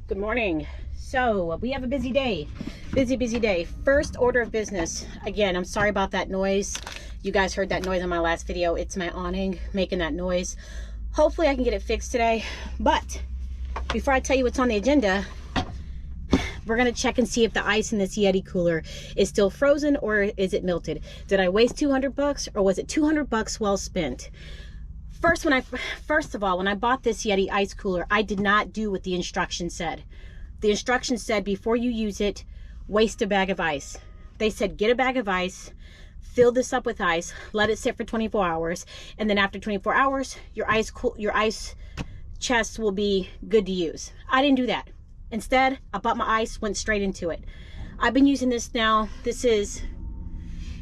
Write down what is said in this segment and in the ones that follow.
Good morning. So we have a busy day. Busy day. First order of business. Again, I'm sorry about that noise. You guys heard that noise in my last video. It's my awning making that noise. Hopefully I can get it fixed today. But before I tell you what's on the agenda, we're going to check and see if the ice in this Yeti cooler is still frozen or is it melted. Did I waste 200 bucks or was it 200 bucks well spent? First of all, when I bought this Yeti ice cooler, I did not do what the instructions said. The instructions said before you use it, waste a bag of ice. They said get a bag of ice, fill this up with ice, let it sit for 24 hours, and then after 24 hours, your ice chest will be good to use. I didn't do that. Instead, I bought my ice, went straight into it. I've been using this now. This is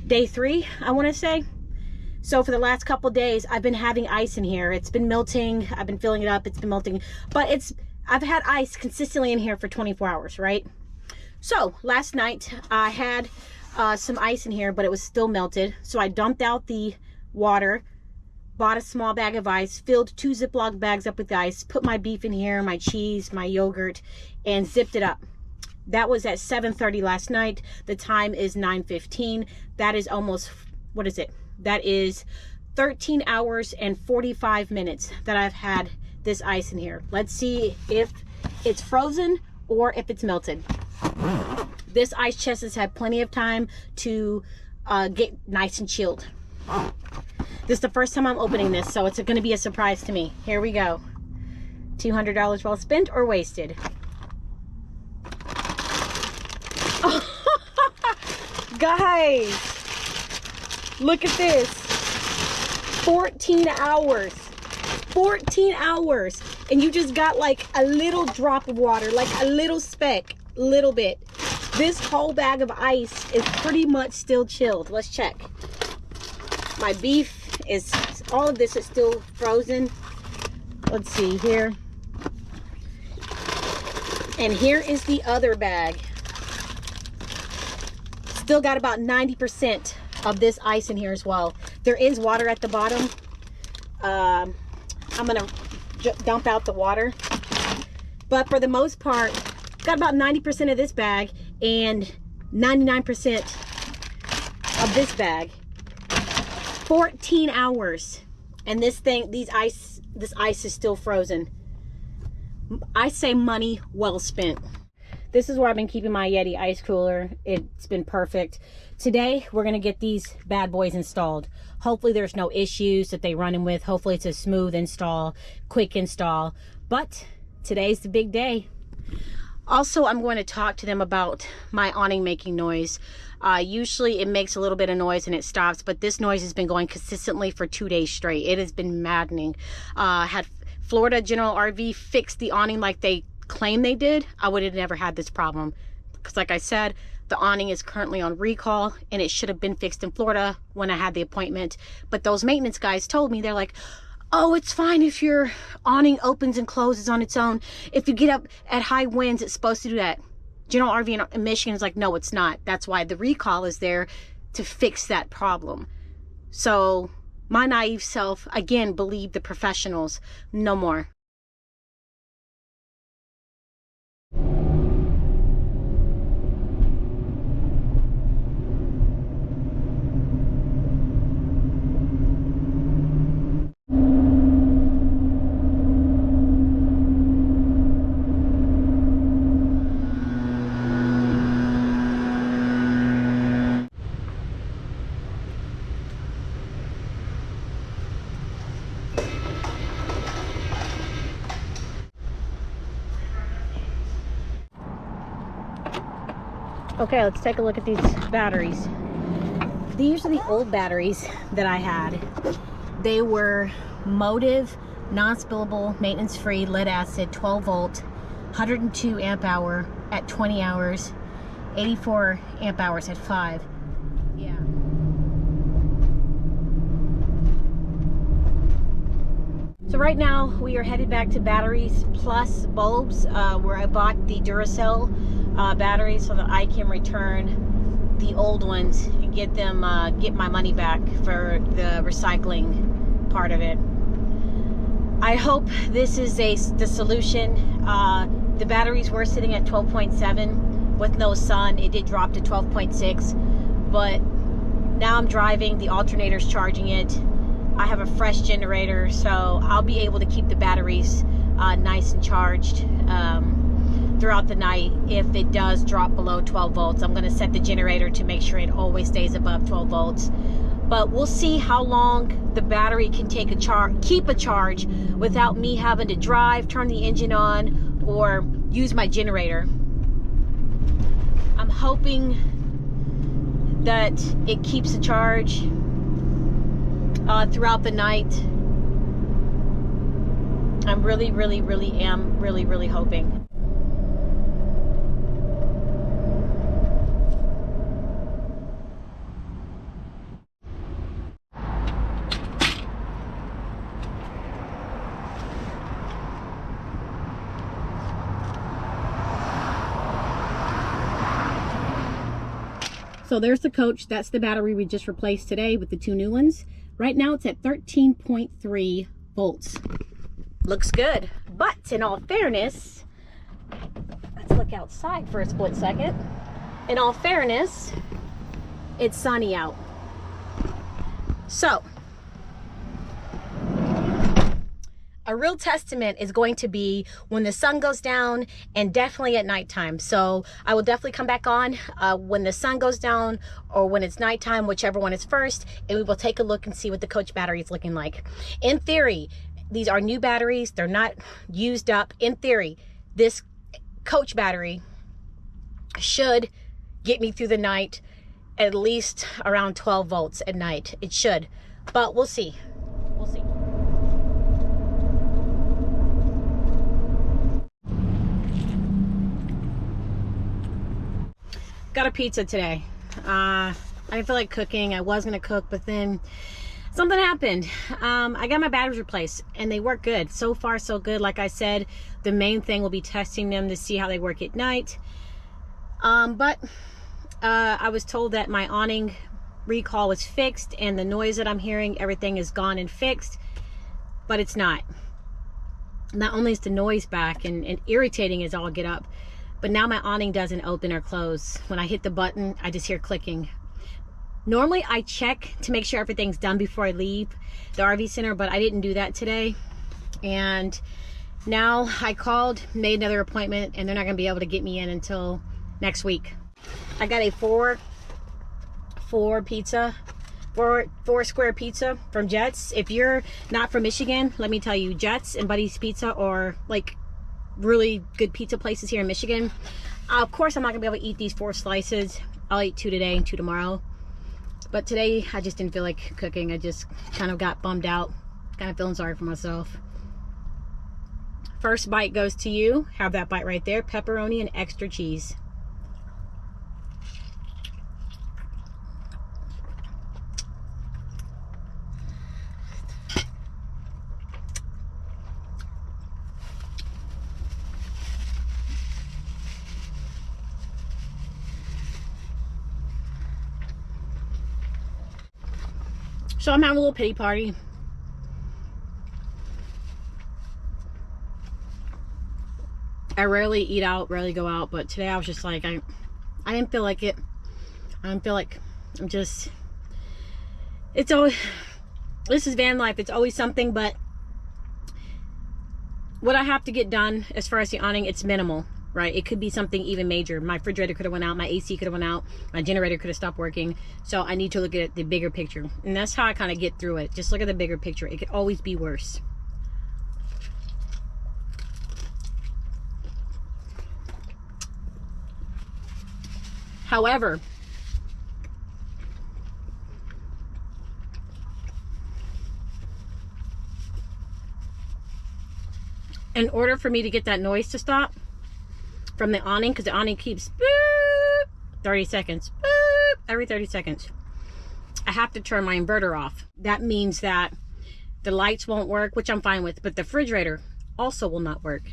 day 3, I want to say. So for the last couple days, I've been having ice in here. It's been melting. I've been filling it up. It's been melting. But I've had ice consistently in here for 24 hours, right? So last night, I had some ice in here, but it was still melted. So I dumped out the water, bought a small bag of ice, filled 2 Ziploc bags up with ice, put my beef in here, my cheese, my yogurt, and zipped it up. That was at 7:30 last night. The time is 9:15. That is almost, what is it? That is 13 hours and 45 minutes that I've had this ice in here. Let's see if it's frozen or if it's melted. This ice chest has had plenty of time to get nice and chilled. This is the first time I'm opening this, so it's going to be a surprise to me. Here we go. $200 well spent or wasted? Guys, look at this. 14 hours. 14 hours. And you just got like a little drop of water, like a little speck, little bit. This whole bag of ice is pretty much still chilled. Let's check. My beef is, all of this is still frozen. Let's see here. And here is the other bag. Still got about 90% of this ice in here as well. There is water at the bottom. I'm gonna dump out the water. But for the most part, got about 90% of this bag and 99% of this bag. 14 hours. And this ice is still frozen. I say money well spent. This is where I've been keeping my Yeti ice cooler. It's been perfect. Today, we're gonna get these bad boys installed. Hopefully there's no issues that they run in with. Hopefully it's a smooth install, quick install. But today's the big day. Also, I'm going to talk to them about my awning making noise. Usually it makes a little bit of noise and it stops, but this noise has been going consistently for 2 days straight. It has been maddening. Had Florida General RV fixed the awning like they claim they did, I would have never had this problem. Because like I said, the awning is currently on recall and it should have been fixed in Florida when I had the appointment. But those maintenance guys told me, they're like, oh, it's fine if your awning opens and closes on its own. If you get up at high winds, it's supposed to do that. General RV in Michigan is like, no, it's not. That's why the recall is there, to fix that problem. So my naive self, again, believed the professionals. No more. Okay, let's take a look at these batteries. These are the old batteries that I had. They were Motive, non-spillable, maintenance-free, lead acid, 12 volt, 102 amp hour at 20 hours, 84 amp hours at 5. Yeah. So right now we are headed back to Batteries Plus Bulbs, where I bought the Duracell batteries so that I can return the old ones and get them, get my money back for the recycling part of it. I hope this is the solution. The batteries were sitting at 12.7 with no sun. It did drop to 12.6, but now I'm driving, the alternator's charging it. I have a fresh generator, so I'll be able to keep the batteries nice and charged throughout the night. If it does drop below 12 volts, I'm going to set the generator to make sure it always stays above 12 volts. But we'll see how long the battery can take a keep a charge without me having to drive, turn the engine on, or use my generator. I'm hoping that it keeps a charge throughout the night. I'm really hoping. So there's the coach. That's the battery we just replaced today with the 2 new ones. Right now it's at 13.3 volts. Looks good. But in all fairness, let's look outside for a split second. In all fairness, it's sunny out. So a real testament is going to be when the sun goes down, and definitely at nighttime. So I will definitely come back on when the sun goes down or when it's nighttime, whichever one is first, and we will take a look and see what the coach battery is looking like. In theory, these are new batteries. They're not used up. In theory, this coach battery should get me through the night at least around 12 volts at night. It should, but we'll see. We'll see. Got a pizza today. I didn't feel like cooking. I was gonna cook, but then something happened. I got my batteries replaced and they work good. So far so good. Like I said, the main thing will be testing them to see how they work at night. But I was told that my awning recall was fixed, and the noise that I'm hearing, everything is gone and fixed, but it's not. Not only is the noise back and irritating as all get up, but now my awning doesn't open or close. When I hit the button, I just hear clicking. Normally I check to make sure everything's done before I leave the RV center, but I didn't do that today. And now I called, made another appointment, and they're not gonna be able to get me in until next week. I got a four square pizza from Jets. If you're not from Michigan, let me tell you, Jets and Buddy's Pizza are like really good pizza places here in Michigan. Of course, I'm not gonna be able to eat these 4 slices. I'll eat 2 today and 2 tomorrow. But today, I just didn't feel like cooking. I just kind of got bummed out, kind of feeling sorry for myself. First bite goes to you. Have that bite right there. Pepperoni and extra cheese. So I'm having a little pity party. I rarely eat out, rarely go out, but today I was just like, I didn't feel like it. I don't feel like, it's always, this is van life. It's always something, but what I have to get done as far as the awning, it's minimal. Right, it could be something even major. My refrigerator could have went out, my AC could have went out, my generator could have stopped working. So I need to look at the bigger picture, and that's how I kind of get through it. Just look at the bigger picture. It could always be worse. However, in order for me to get that noise to stop from the awning, because the awning keeps boop, 30 seconds, boop, every 30 seconds, I have to turn my inverter off. That means that the lights won't work, which I'm fine with, but the refrigerator also will not work.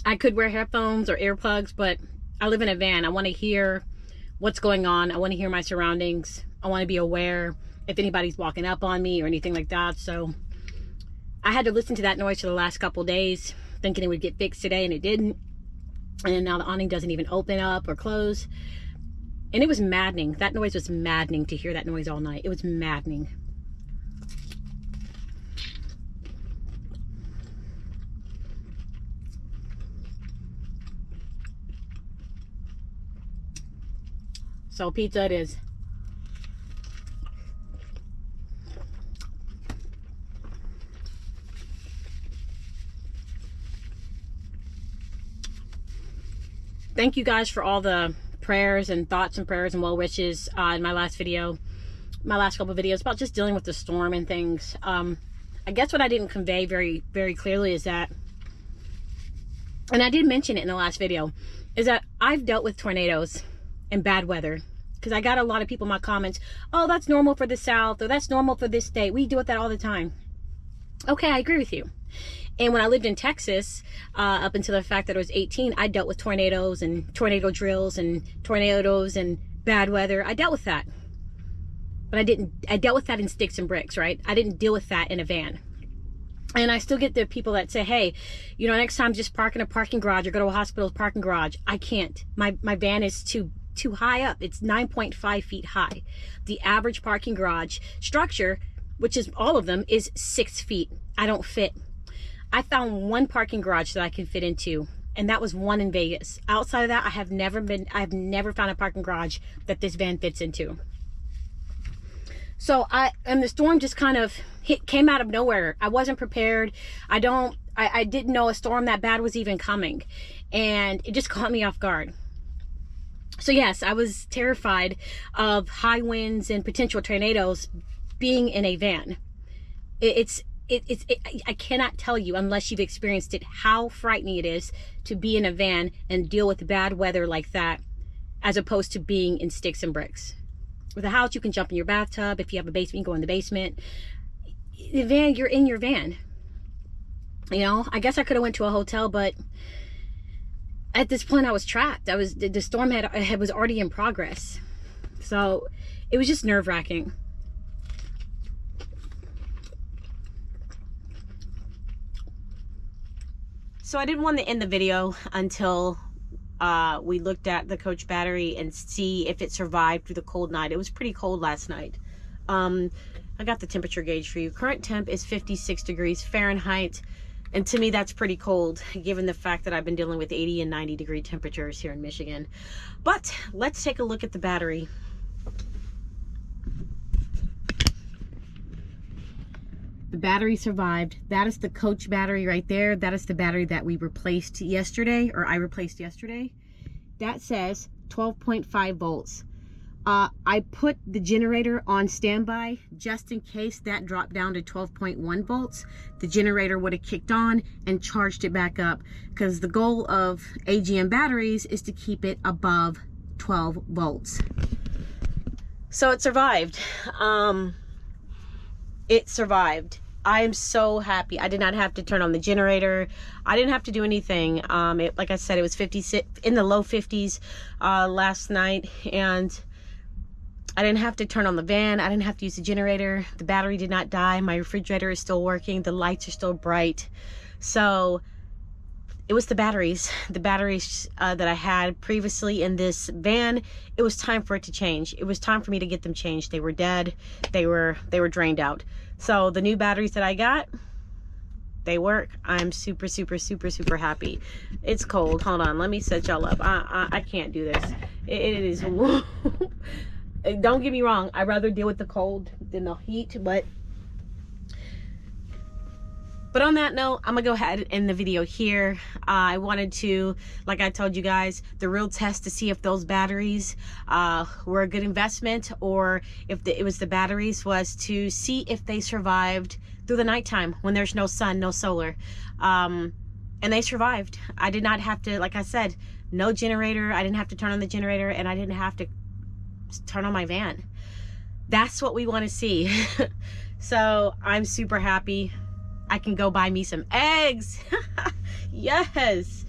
I could wear headphones or earplugs, but I live in a van. I want to hear what's going on. I want to hear my surroundings. I want to be aware if anybody's walking up on me or anything like that. So I had to listen to that noise for the last couple days, thinking it would get fixed today, and it didn't. And now the awning doesn't even open up or close. And it was maddening. That noise was maddening to hear that noise all night. It was maddening. So pizza it is. Thank you guys for all the prayers and thoughts and prayers and well wishes in my last video, my last couple of videos about just dealing with the storm and things. I guess what I didn't convey very clearly is that, and I did mention it in the last video, is that I've dealt with tornadoes and bad weather, because I got a lot of people in my comments, oh, that's normal for the South, or that's normal for this state. We deal with that all the time. Okay, I agree with you. And when I lived in Texas, up until the fact that I was 18, I dealt with tornadoes and tornado drills and tornadoes and bad weather. I dealt with that. But I dealt with that in sticks and bricks, right? I didn't deal with that in a van. And I still get the people that say, hey, you know, next time just park in a parking garage or go to a hospital's parking garage. I can't. My van is too high up. It's 9.5 feet high. The average parking garage structure, which is all of them, is 6 feet. I don't fit. I found one parking garage that I can fit into, and that was one in Vegas. Outside of that, I have never found a parking garage that this van fits into. So and the storm just kind of came out of nowhere. I wasn't prepared. I didn't know a storm that bad was even coming, and it just caught me off guard. So yes, I was terrified of high winds and potential tornadoes being in a van. I cannot tell you, unless you've experienced it, how frightening it is to be in a van and deal with bad weather like that, as opposed to being in sticks and bricks. With a house, you can jump in your bathtub. If you have a basement, you can go in the basement. The van, you're in your van. You know, I guess I could have went to a hotel, but at this point I was trapped. The storm was already in progress. So it was just nerve-wracking. So I didn't want to end the video until we looked at the coach battery and see if it survived through the cold night. It was pretty cold last night. I got the temperature gauge for you. Current temp is 56 degrees Fahrenheit. And to me, that's pretty cold, given the fact that I've been dealing with 80 and 90 degree temperatures here in Michigan. But let's take a look at the battery. The battery survived. That is the coach battery right there. That is the battery that we replaced yesterday, or I replaced yesterday. That says 12.5 volts. I put the generator on standby just in case that dropped down to 12.1 volts. The generator would have kicked on and charged it back up, because the goal of AGM batteries is to keep it above 12 volts. So it survived. It survived. I am so happy. I did not have to turn on the generator. I didn't have to do anything. Like I said, it was 56 in the low 50s last night, and I didn't have to turn on the van. I didn't have to use the generator. The battery did not die. My refrigerator is still working. The lights are still bright. So it was the batteries that I had previously in this van. It was time for it to change. It was time for me to get them changed. They were dead. They were drained out. So the new batteries that I got, they work. I'm super happy. It's cold. Hold on, let me set y'all up. I can't do this. It is don't get me wrong, I'd rather deal with the cold than the heat, but on that note, I'm gonna go ahead and end the video here. I wanted to, like I told you guys, the real test to see if those batteries were a good investment, or if it was the batteries, was to see if they survived through the nighttime when there's no sun, no solar. And they survived. I did not have to, like I said, no generator. I didn't have to turn on the generator, and I didn't have to turn on my van. That's what we want to see. So I'm super happy. I can go buy me some eggs. Yes,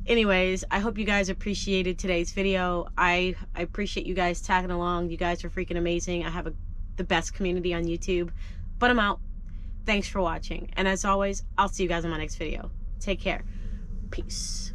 Anyways, I hope you guys appreciated today's video. I appreciate you guys tagging along. You guys are freaking amazing. I have the best community on YouTube. But I'm out. Thanks for watching. And as always, I'll see you guys in my next video. Take care. Peace.